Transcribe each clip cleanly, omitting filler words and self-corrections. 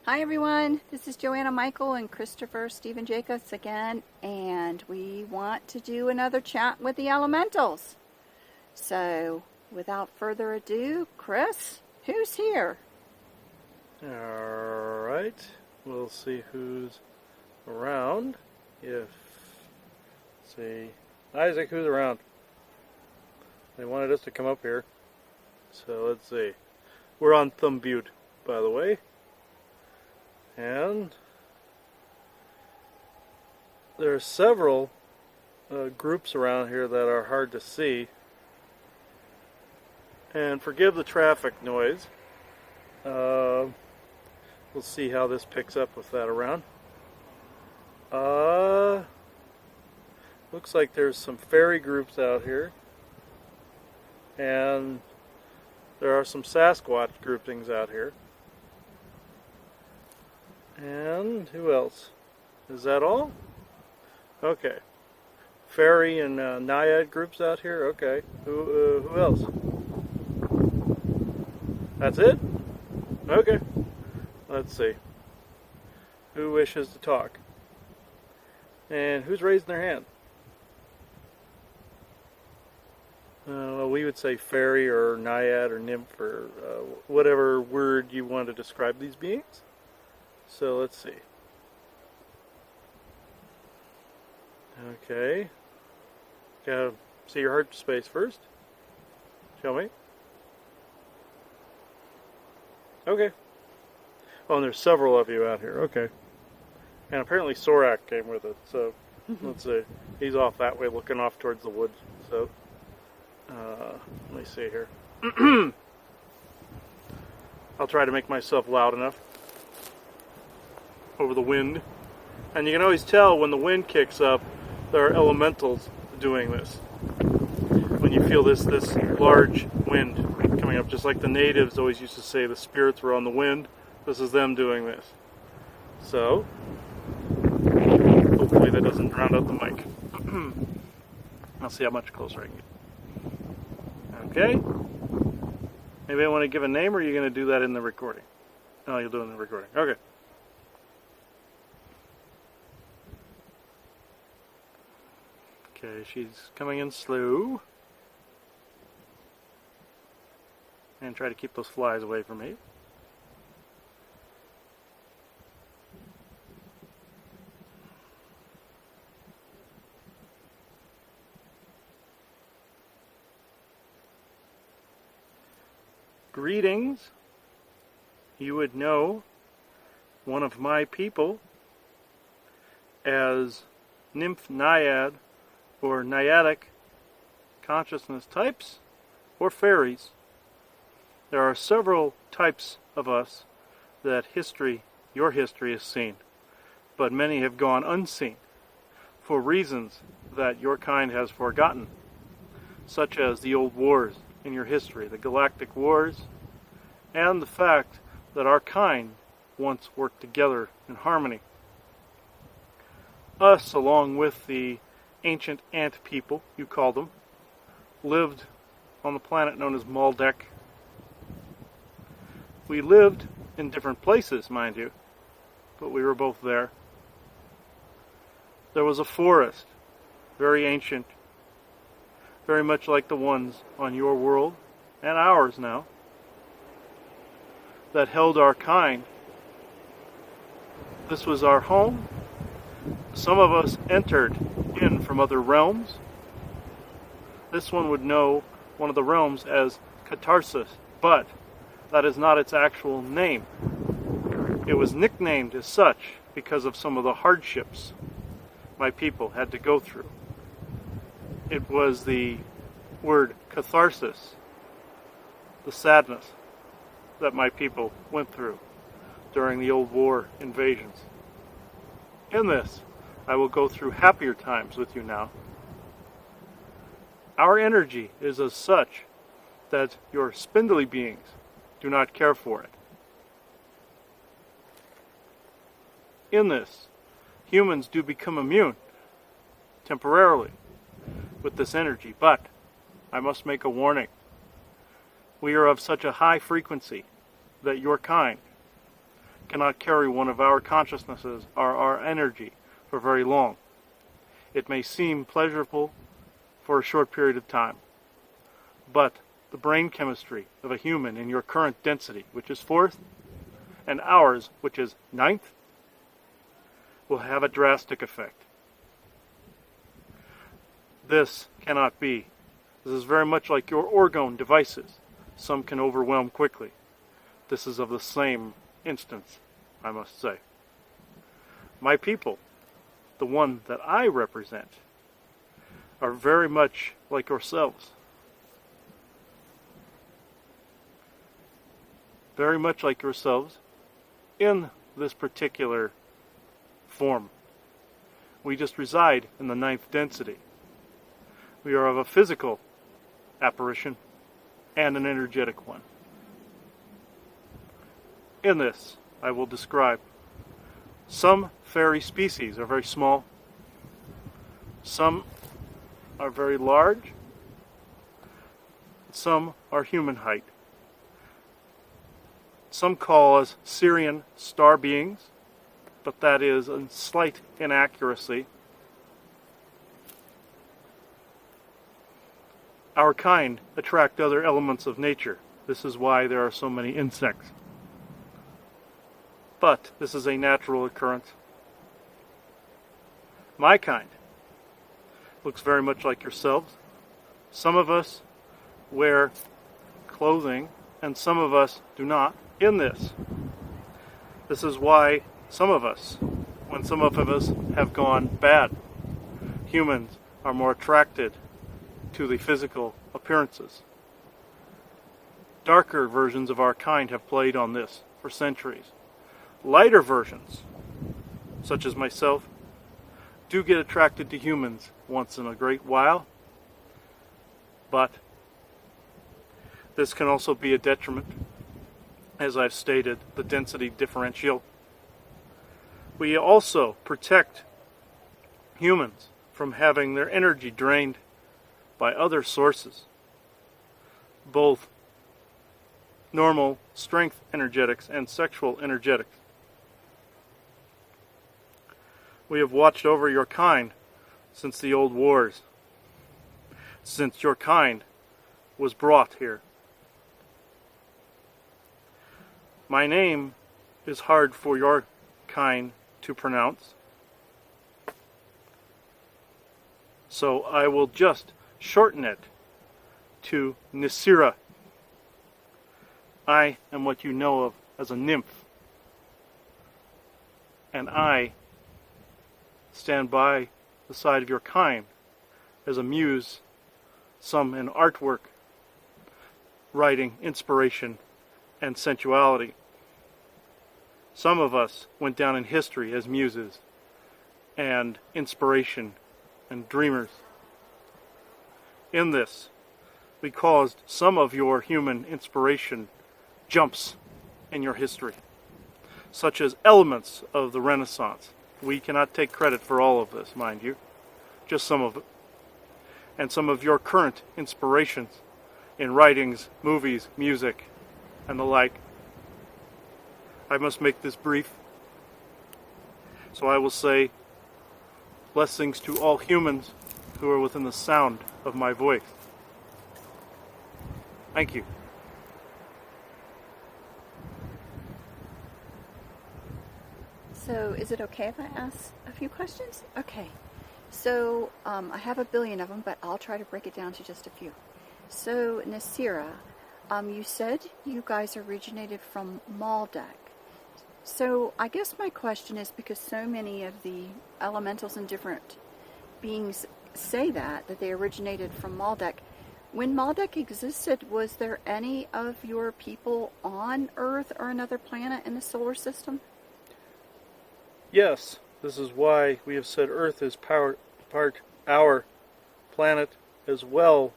Hi everyone, this is Joanna Michael and Christopher Stephen Jacobs again, and we want to do another chat with the elementals. So, without further ado, Chris, who's here? Alright, we'll see who's around. Let's see, Isaac, who's around? They wanted us to come up here. So let's see. We're on Thumb Butte, by the way. And there are several groups around here that are hard to see. And forgive the traffic noise. We'll see how this picks up with that around. Looks like there's some fairy groups out here. And there are some Sasquatch groupings out here. And who else? Is that all? Okay. Fairy and Naiad groups out here? Okay. Who else? That's it? Okay. Let's see. Who wishes to talk? And who's raising their hand? Well, we would say fairy or naiad or nymph or whatever word you want to describe these beings. So let's see. Okay. Gotta see your heart space first. Show me. Okay. Oh, and there's several of you out here. Okay. And apparently Sorak came with it. So let's see. He's off that way, looking off towards the woods. So let me see here. I'll try to make myself loud enough over the wind. And you can always tell when the wind kicks up, there are elementals doing this. When you feel this large wind coming up, just like the natives always used to say the spirits were on the wind, this is them doing this. So, hopefully that doesn't drown out the mic. I'll see how much closer I can get. Okay. Maybe I want to give a name, or are you going to do that in the recording? Oh, you'll do it in the recording. Okay. Okay, she's coming in slow. And try to keep those flies away from me. Greetings. You would know one of my people as nymph, naiad, or naiadic consciousness types, or fairies. There are several types of us that your history has seen, but many have gone unseen for reasons that your kind has forgotten, such as the old wars in your history, the galactic wars, and the fact that our kind once worked together in harmony. Us, along with the ancient ant people, you call them, lived on the planet known as Maldek. We lived in different places, mind you, but we were both there. There was a forest, very ancient, very much like the ones on your world, and ours now, that held our kind. This was our home. Some of us entered in from other realms. This one would know one of the realms as Catharsis, but that is not its actual name. It was nicknamed as such because of some of the hardships my people had to go through. It was the word catharsis, the sadness that my people went through during the old war invasions. In this, I will go through happier times with you now. Our energy is as such that your spindly beings do not care for it. In this, humans do become immune, temporarily, with this energy, but I must make a warning. We are of such a high frequency that your kind cannot carry one of our consciousnesses or our energy for very long. It may seem pleasurable for a short period of time, but the brain chemistry of a human in your current density, which is 4th, and ours, which is 9th, will have a drastic effect. This cannot be. This is very much like your orgone devices. Some can overwhelm quickly. This is of the same instance, I must say. My people, the one that I represent, are very much like yourselves. Very much like yourselves in this particular form. We just reside in the 9th density. We are of a physical apparition and an energetic one. In this, I will describe some fairy species are very small, some are very large, some are human height. Some call us Syrian star beings, but that is a slight inaccuracy. Our kind attract other elements of nature. This is why there are so many insects. But this is a natural occurrence. My kind looks very much like yourselves. Some of us wear clothing and some of us do not in this. This is why some of us, when some of us have gone bad, humans are more attracted to the physical appearances. Darker versions of our kind have played on this for centuries. Lighter versions, such as myself, do get attracted to humans once in a great while, but this can also be a detriment. As I've stated, the density differential. We also protect humans from having their energy drained by other sources, both normal strength energetics and sexual energetics. We have watched over your kind since the old wars, since your kind was brought here. My name is hard for your kind to pronounce, so I will just shorten it to Nisira. I am what you know of as a nymph, and I stand by the side of your kind as a muse, some in artwork, writing, inspiration, and sensuality. Some of us went down in history as muses and inspiration and dreamers. In this, we caused some of your human inspiration jumps in your history, such as elements of the Renaissance. We cannot take credit for all of this, mind you, just some of it. And some of your current inspirations in writings, movies, music, and the like. I must make this brief. So I will say, blessings to all humans who are within the sound of my voice. Thank you. So is it okay if I ask a few questions? Okay. So I have a billion of them, but I'll try to break it down to just a few. So Nasira, you said you guys originated from Maldek. So I guess my question is, because so many of the elementals and different beings say that they originated from Maldek. When Maldek existed, was there any of your people on Earth or another planet in the solar system? Yes, this is why we have said Earth is part our planet as well.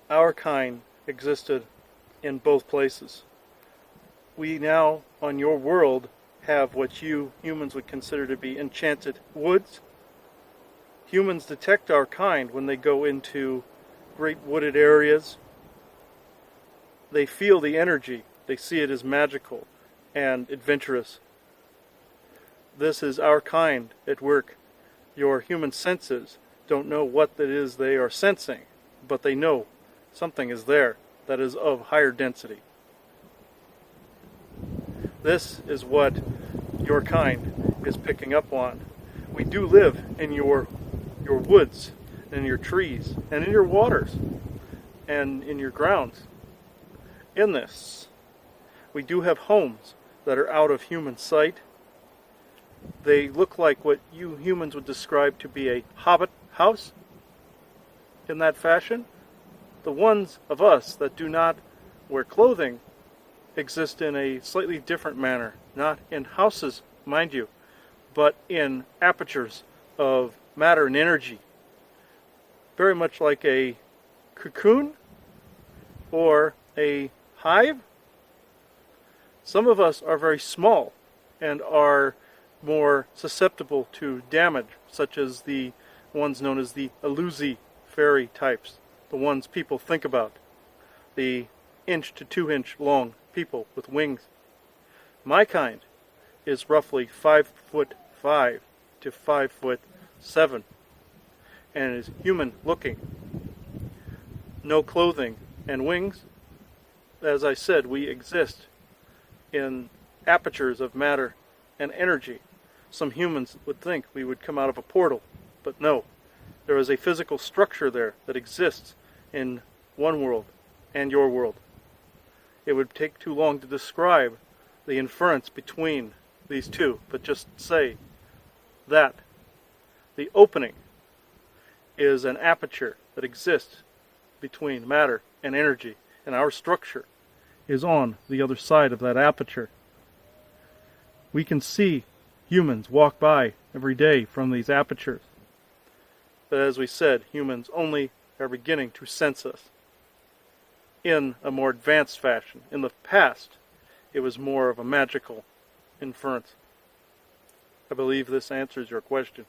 Our kind existed in both places. We now, on your world, have what you humans would consider to be enchanted woods. Humans detect our kind when they go into great wooded areas. They feel the energy. They see it as magical and adventurous This is our kind at work. Your human senses don't know what it is they are sensing, but they know something is there that is of higher density. This is what your kind is picking up on. We do live in your woods, and in your trees, and in your waters, and in your grounds. In this, we do have homes that are out of human sight. They look like what you humans would describe to be a hobbit house. In that fashion, the ones of us that do not wear clothing exist in a slightly different manner, not in houses, mind you, but in apertures of matter and energy, very much like a cocoon or a hive. Some of us are very small and are more susceptible to damage, such as the ones known as the Aluzi fairy types, the ones people think about, the inch to 2 inch long people with wings. My kind is roughly 5'5" to 5'7", and is human looking. No clothing and wings. As I said, we exist in apertures of matter and energy. Some humans would think we would come out of a portal, but no. There is a physical structure there that exists in one world and your world. It would take too long to describe the inference between these two, but just say that the opening is an aperture that exists between matter and energy, and our structure is on the other side of that aperture. We can see humans walk by every day from these apertures. But as we said, humans only are beginning to sense us in a more advanced fashion. In the past, it was more of a magical inference. I believe this answers your question.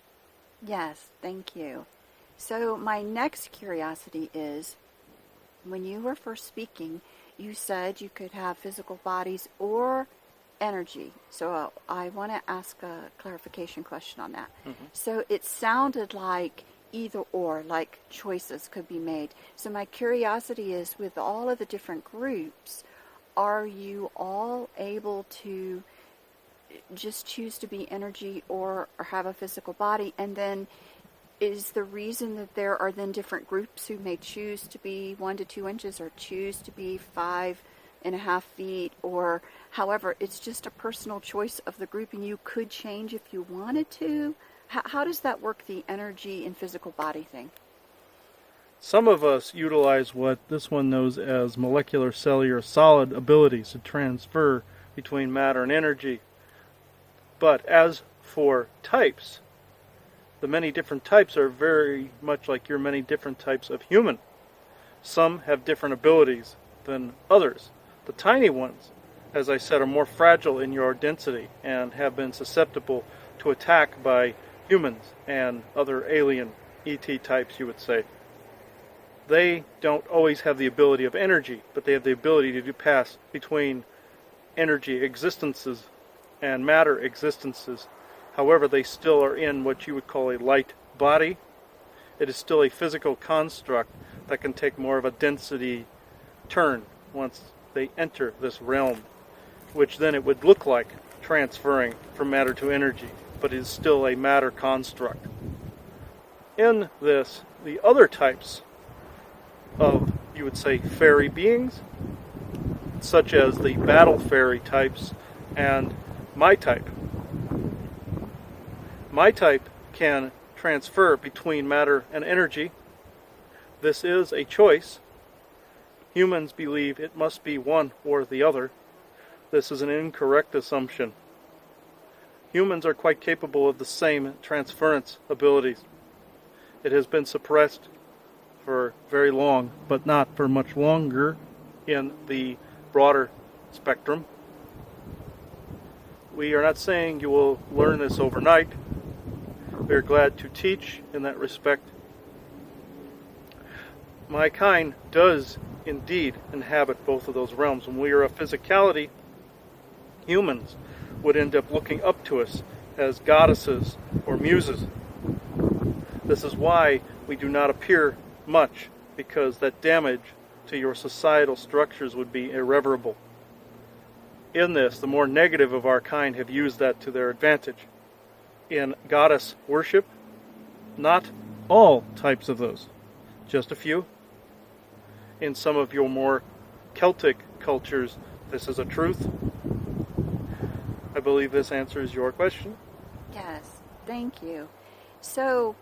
Yes, thank you. So my next curiosity is, when you were first speaking, you said you could have physical bodies or energy. So I want to ask a clarification question on that. Mm-hmm. So it sounded like either or, like choices could be made. So my curiosity is, with all of the different groups, are you all able to just choose to be energy or have a physical body? And then is the reason that there are then different groups who may choose to be 1 to 2 inches or choose to be 5.5 feet, or however, it's just a personal choice of the group and you could change if you wanted to? How does that work, the energy and physical body thing? Some of us utilize what this one knows as molecular, cellular, solid abilities to transfer between matter and energy. But as for types, the many different types are very much like your many different types of human. Some have different abilities than others. The tiny ones, as I said, are more fragile in your density and have been susceptible to attack by humans and other alien ET types, you would say. They don't always have the ability of energy, but they have the ability to pass between energy existences and matter existences. However, they still are in what you would call a light body. It is still a physical construct that can take more of a density turn once they enter this realm, which then it would look like transferring from matter to energy, but it is still a matter construct. In this, the other types of, you would say, fairy beings, such as the battle fairy types and my type. My type can transfer between matter and energy. This is a choice. Humans believe it must be one or the other. This is an incorrect assumption. Humans are quite capable of the same transference abilities. It has been suppressed for very long, but not for much longer in the broader spectrum. We are not saying you will learn this overnight. We are glad to teach in that respect. My kind does indeed inhabit both of those realms. When we are a physicality, humans would end up looking up to us as goddesses or muses. This is why we do not appear much, because that damage to your societal structures would be irreparable. In this, the more negative of our kind have used that to their advantage. In goddess worship, not all types of those, just a few. In some of your more Celtic cultures, this is a truth. I believe this answers your question. Yes, thank you. So,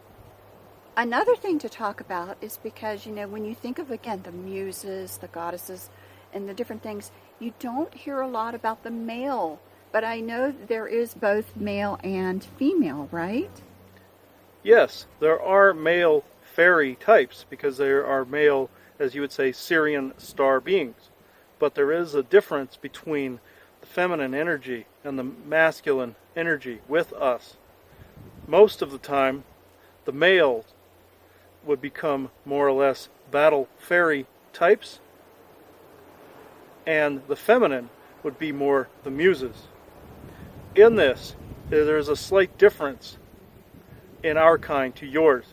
another thing to talk about is because, when you think of, again, the muses, the goddesses, and the different things, you don't hear a lot about the male. But I know there is both male and female, right? Yes, there are male fairy types, because there are male, as you would say, Syrian star beings. But there is a difference between the feminine energy and the masculine energy with us. Most of the time, the male would become more or less battle fairy types, and the feminine would be more the muses. In this, there's a slight difference in our kind to yours.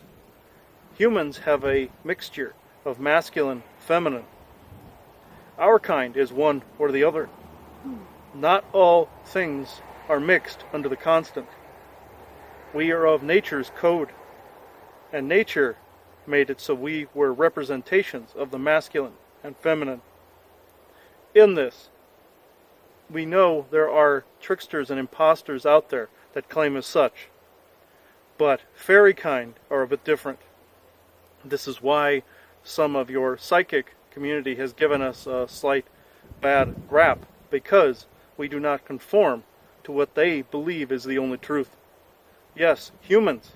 Humans have a mixture of masculine, feminine. Our kind is one or the other. Not all things are mixed under the constant. We are of nature's code, and nature made it so we were representations of the masculine and feminine. In this, we know there are tricksters and imposters out there that claim as such, but fairy kind are a bit different. This is why some of your psychic community has given us a slight bad rap, because we do not conform to what they believe is the only truth. Yes, humans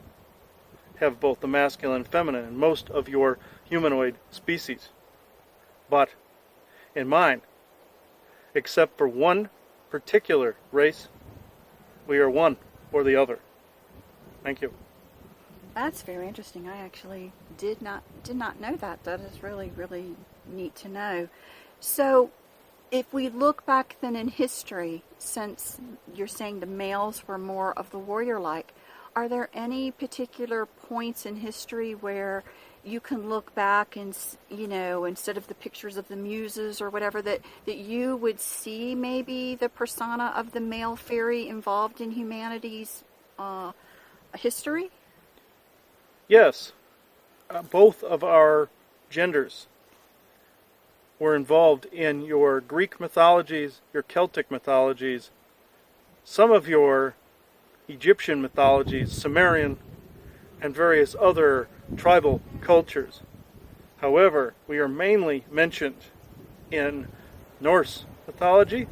have both the masculine and feminine in most of your humanoid species. But in mine, except for one particular race, we are one or the other. Thank you. That's very interesting. I actually did not know that. That is really, really neat to know. So, if we look back then in history, since you're saying the males were more of the warrior-like, are there any particular points in history where you can look back and, instead of the pictures of the muses or whatever, that you would see maybe the persona of the male fairy involved in humanity's history? Yes, both of our genders were involved in your Greek mythologies, your Celtic mythologies, some of your Egyptian mythologies, Sumerian, and various other tribal cultures. However, we are mainly mentioned in Norse mythology,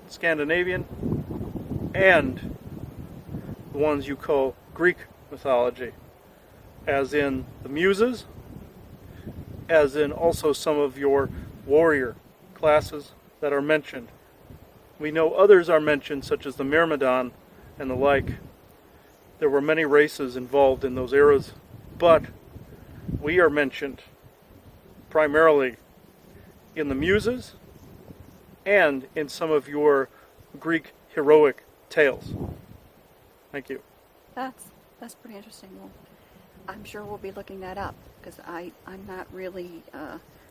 Scandinavian, and the ones you call Greek mythology, as in the Muses, as in also some of your warrior classes that are mentioned. We know others are mentioned, such as the Myrmidon and the like. There were many races involved in those eras, but we are mentioned primarily in the Muses and in some of your Greek heroic tales. Thank you. That's pretty interesting. Well, I'm sure we'll be looking that up, because I'm not really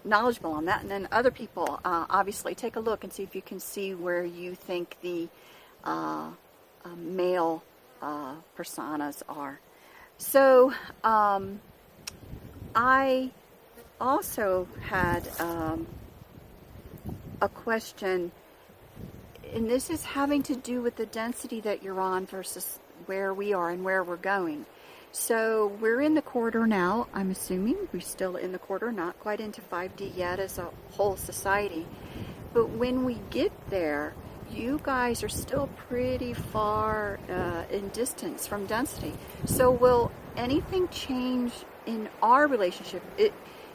knowledgeable on that. And then other people, obviously, take a look and see if you can see where you think the male personas are. So, I also had a question, and this is having to do with the density that you're on versus where we are and where we're going. So we're in the quarter now, I'm assuming. We're still in the quarter, not quite into 5D yet as a whole society. But when we get there, you guys are still pretty far in distance from density. So will anything change in our relationship?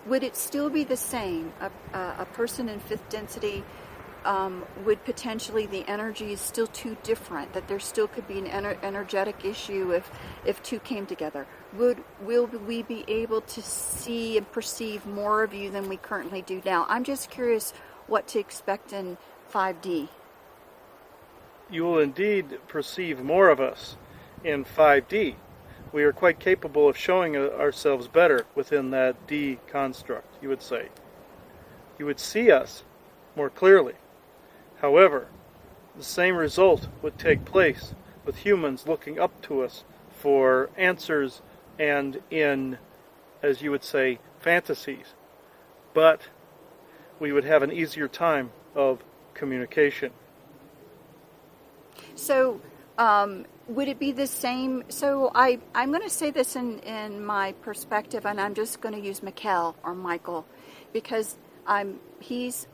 Would it still be the same? A person in 5th density would potentially, the energy is still too different, that there still could be an energetic issue if two came together. Will we be able to see and perceive more of you than we currently do now? I'm just curious what to expect in 5D. You will indeed perceive more of us. in 5D. We are quite capable of showing ourselves better within that D construct, you would say. You would see us more clearly. However, the same result would take place with humans looking up to us for answers and in, as you would say, fantasies. But we would have an easier time of communication. So, would it be the same? So, I'm going to say this in my perspective, and I'm just going to use Mikkel or Michael, because he's,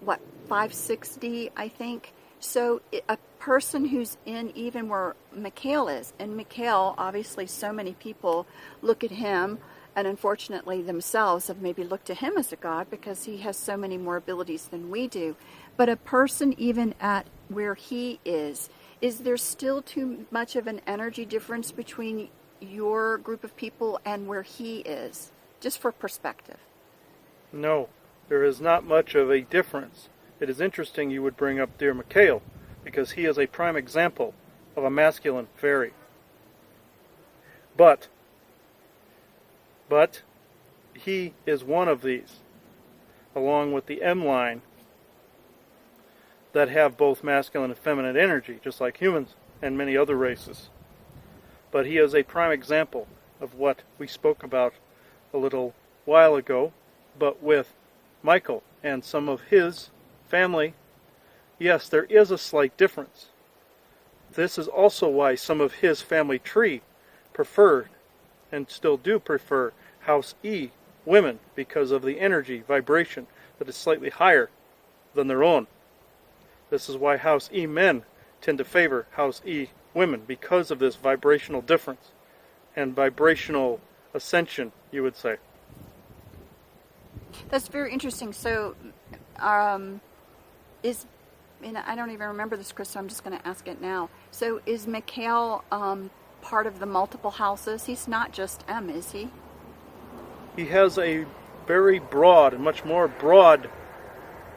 what, 560, I think. So, a person who's in even where Mikhail is, and Mikhail, obviously, so many people look at him, and unfortunately themselves have maybe looked to him as a god because he has so many more abilities than we do. But a person even at where he is there still too much of an energy difference between your group of people and where he is? Just for perspective. No, there is not much of a difference. It is interesting you would bring up dear Mikhail, because he is a prime example of a masculine fairy. But he is one of these, along with the M line, that have both masculine and feminine energy, just like humans and many other races. But he is a prime example of what we spoke about a little while ago, but with Michael and some of his family. Yes, there is a slight difference. This is also why some of his family tree preferred, and still do prefer, House E women, because of the energy, vibration, that is slightly higher than their own. This is why House E men tend to favor House E women, because of this vibrational difference and vibrational ascension, you would say. That's very interesting. So, and I don't even remember this, Chris, so I'm just going to ask it now. So is Mikhail part of the multiple houses? He's not just M, is he? He has a very broad, and much more broad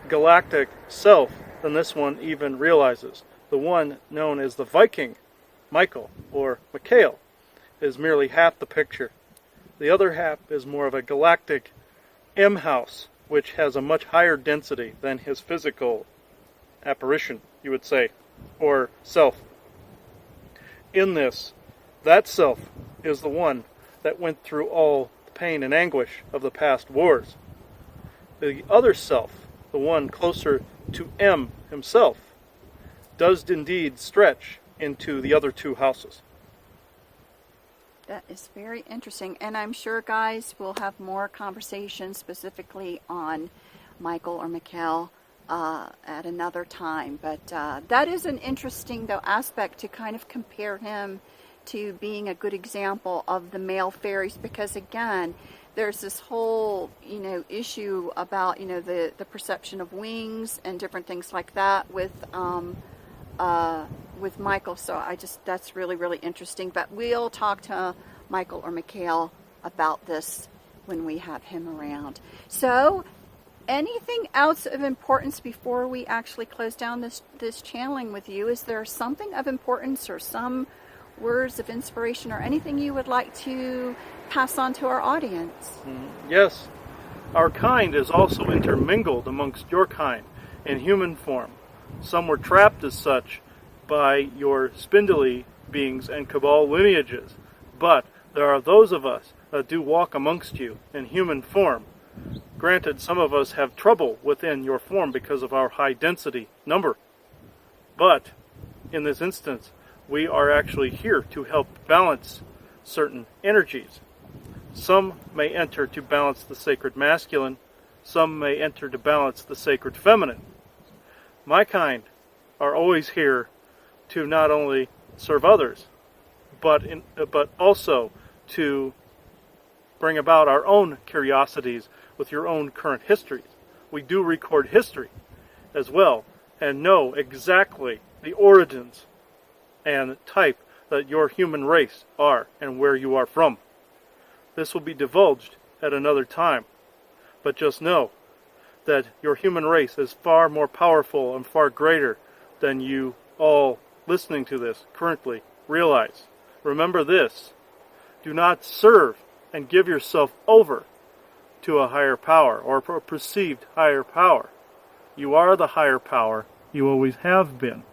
galactic self than this one even realizes. The one known as the Viking, Michael, or Mikhail, is merely half the picture. The other half is more of a galactic M house, which has a much higher density than his physical apparition, you would say, or self. In this, that self is the one that went through all the pain and anguish of the past wars. The other self, the one closer to M himself, does indeed stretch into the other two houses. That is very interesting. And I'm sure, guys, we'll have more conversations specifically on Michael or Mikhail at another time. But that is an interesting, though, aspect to kind of compare him to being a good example of the male fairies, because, again, there's this whole, issue about, the perception of wings and different things like that with Michael. So that's really, really interesting. But we'll talk to Michael or Mikhail about this when we have him around. So, anything else of importance before we actually close down this channeling with you? Is there something of importance or some words of inspiration or anything you would like to pass on to our audience? Yes. Our kind is also intermingled amongst your kind in human form. Some were trapped as such by your spindly beings and cabal lineages, but there are those of us that do walk amongst you in human form. Granted, some of us have trouble within your form because of our high density number, but in this instance, we are actually here to help balance certain energies. Some may enter to balance the sacred masculine, some may enter to balance the sacred feminine. My kind are always here to not only serve others, but also to bring about our own curiosities with your own current histories. We do record history as well, and know exactly the origins and type that your human race are and where you are from. This will be divulged at another time, but just know that your human race is far more powerful and far greater than you all listening to this currently realize. remember this. Do not serve and give yourself over to a higher power or a perceived higher power. You are the higher power. You always have been.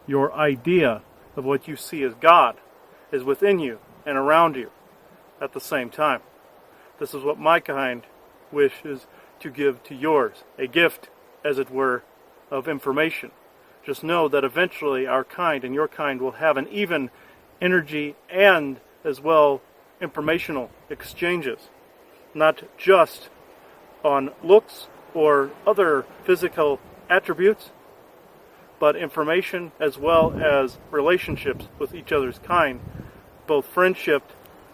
Your idea of what you see as God is within you and around you at the same time. This is what my kind wishes to give to yours, a gift, as it were, of information. Just know that eventually our kind and your kind will have an even energy and as well informational exchanges, not just on looks or other physical attributes, but information as well as relationships with each other's kind, both friendship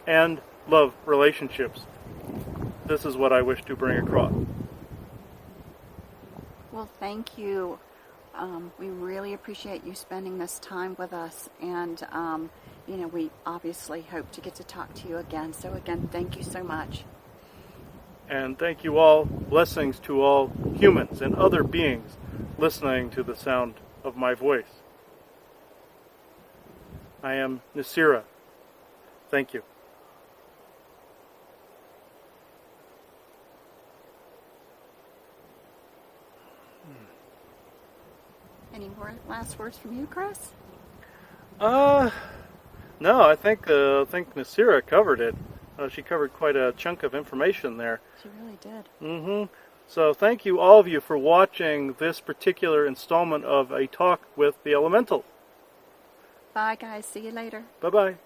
and love relationships. This is what I wish to bring across. Well, thank you. We really appreciate you spending this time with us, and we obviously hope to get to talk to you again. So again, thank you so much. And thank you all. Blessings to all humans and other beings listening to the sound of my voice. I am Nasira. Thank you. Any more last words from you, Chris? No, I think Nasira covered it. She covered quite a chunk of information there. She really did. Mm-hmm. So thank you, all of you, for watching this particular installment of A Talk with the Elementals. Bye, guys. See you later. Bye-bye.